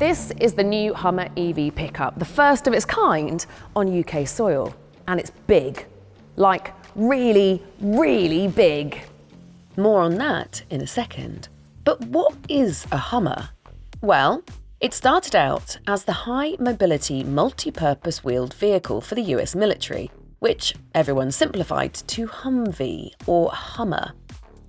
This is the new Hummer EV pickup, the first of its kind on UK soil. And it's big, like really, really big. More on that in a second. But what is a Hummer? Well, it started out as the high mobility multi-purpose wheeled vehicle for the US military, which everyone simplified to Humvee or Hummer.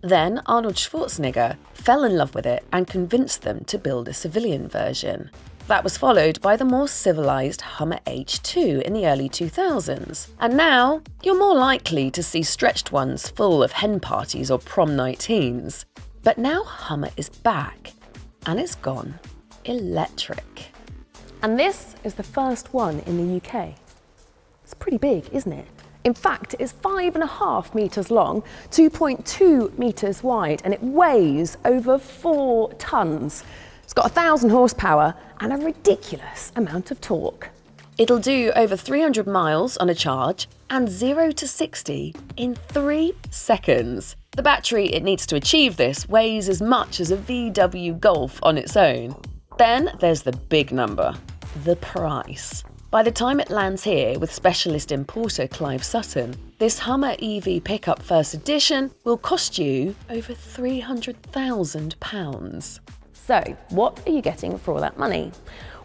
Then Arnold Schwarzenegger fell in love with it and convinced them to build a civilian version. That was followed by the more civilized Hummer H2 in the early 2000s. And now, you're more likely to see stretched ones full of hen parties or prom night teens. But now Hummer is back, and it's gone electric. And this is the first one in the UK. It's pretty big, isn't it? In fact, it's 5.5 metres long, 2.2 metres wide, and it weighs over 4 tonnes. It's got 1,000 horsepower and a ridiculous amount of torque. It'll do over 300 miles on a charge and 0 to 60 in 3 seconds. The battery it needs to achieve this weighs as much as a VW Golf on its own. Then there's the big number, the price. By the time it lands here with specialist importer Clive Sutton, this Hummer EV pickup first edition will cost you over £300,000. So, what are you getting for all that money?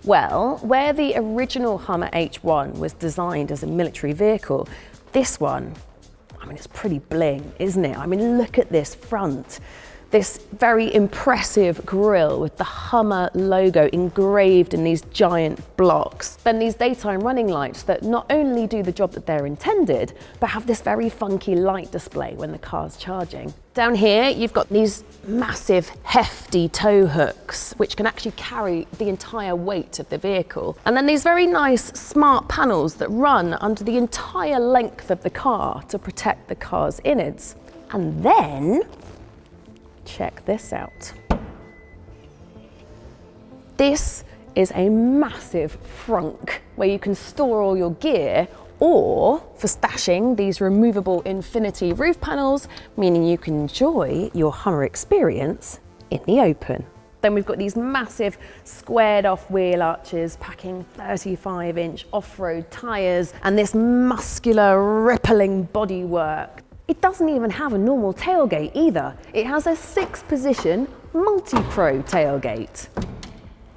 Well, where the original Hummer H1 was designed as a military vehicle, this one, it's pretty bling, isn't it? Look at this front. This very impressive grille with the Hummer logo engraved in these giant blocks. Then these daytime running lights that not only do the job that they're intended, but have this very funky light display when the car's charging. Down here, you've got these massive, hefty tow hooks, which can actually carry the entire weight of the vehicle. And then these very nice smart panels that run under the entire length of the car to protect the car's innards. And then, check this out. This is a massive frunk where you can store all your gear, or for stashing these removable infinity roof panels, meaning you can enjoy your Hummer experience in the open. Then we've got these massive squared off wheel arches packing 35-inch off-road tyres and this muscular rippling bodywork. It doesn't even have a normal tailgate either. It has a 6-position multi-pro tailgate.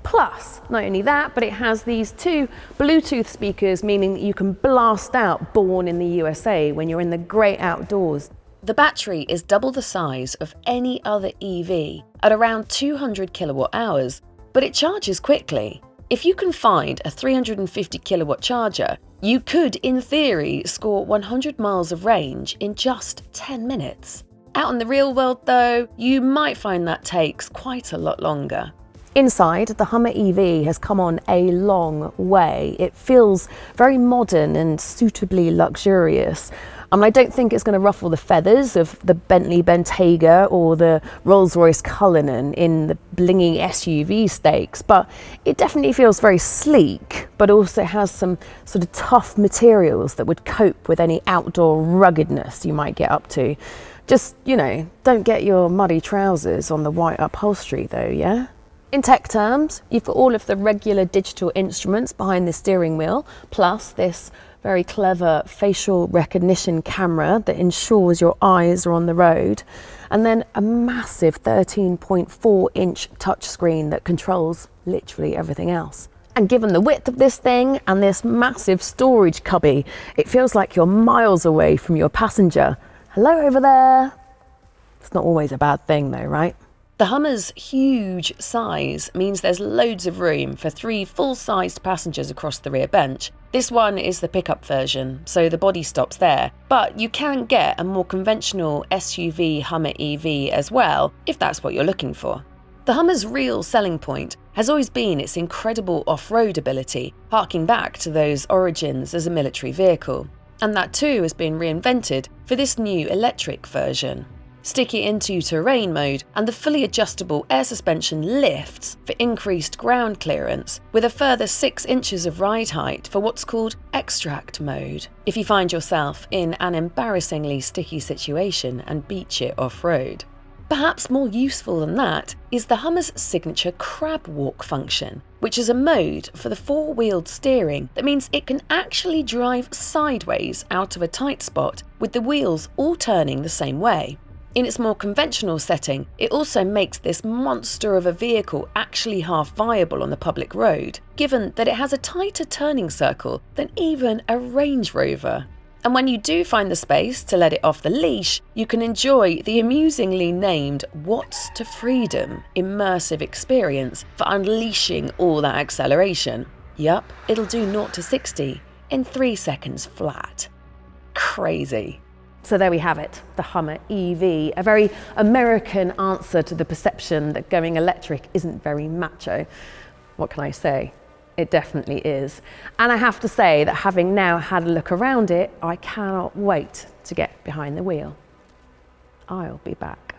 Plus, not only that, but it has these 2 Bluetooth speakers, meaning that you can blast out Born in the USA when you're in the great outdoors. The battery is double the size of any other EV at around 200 kilowatt hours, but it charges quickly. If you can find a 350 kilowatt charger, you could, in theory, score 100 miles of range in just 10 minutes. Out in the real world, though, you might find that takes quite a lot longer. Inside, the Hummer EV has come on a long way. It feels very modern and suitably luxurious. I don't think it's going to ruffle the feathers of the Bentley Bentayga or the Rolls-Royce Cullinan in the blingy SUV stakes, but it definitely feels very sleek, but also has some sort of tough materials that would cope with any outdoor ruggedness you might get up to. Just, don't get your muddy trousers on the white upholstery though, yeah? In tech terms, you've got all of the regular digital instruments behind the steering wheel, plus this very clever facial recognition camera that ensures your eyes are on the road, and then a massive 13.4-inch touchscreen that controls literally everything else. And given the width of this thing and this massive storage cubby, it feels like you're miles away from your passenger. Hello over there. It's not always a bad thing though, right? The Hummer's huge size means there's loads of room for 3 full-sized passengers across the rear bench. This one is the pickup version, so the body stops there, but you can get a more conventional SUV Hummer EV as well, if that's what you're looking for. The Hummer's real selling point has always been its incredible off-road ability, harking back to those origins as a military vehicle. And that too has been reinvented for this new electric version. Stick it into terrain mode and the fully adjustable air suspension lifts for increased ground clearance, with a further 6 inches of ride height for what's called extract mode, if you find yourself in an embarrassingly sticky situation and beach it off-road. Perhaps more useful than that is the Hummer's signature crab walk function, which is a mode for the four-wheeled steering that means it can actually drive sideways out of a tight spot with the wheels all turning the same way. In its more conventional setting, it also makes this monster of a vehicle actually half viable on the public road, given that it has a tighter turning circle than even a Range Rover. And when you do find the space to let it off the leash, you can enjoy the amusingly named Watts to Freedom immersive experience for unleashing all that acceleration. Yup, it'll do 0 to 60 in 3 seconds flat. Crazy. So there we have it, the Hummer EV, a very American answer to the perception that going electric isn't very macho. What can I say? It definitely is. And I have to say that having now had a look around it, I cannot wait to get behind the wheel. I'll be back.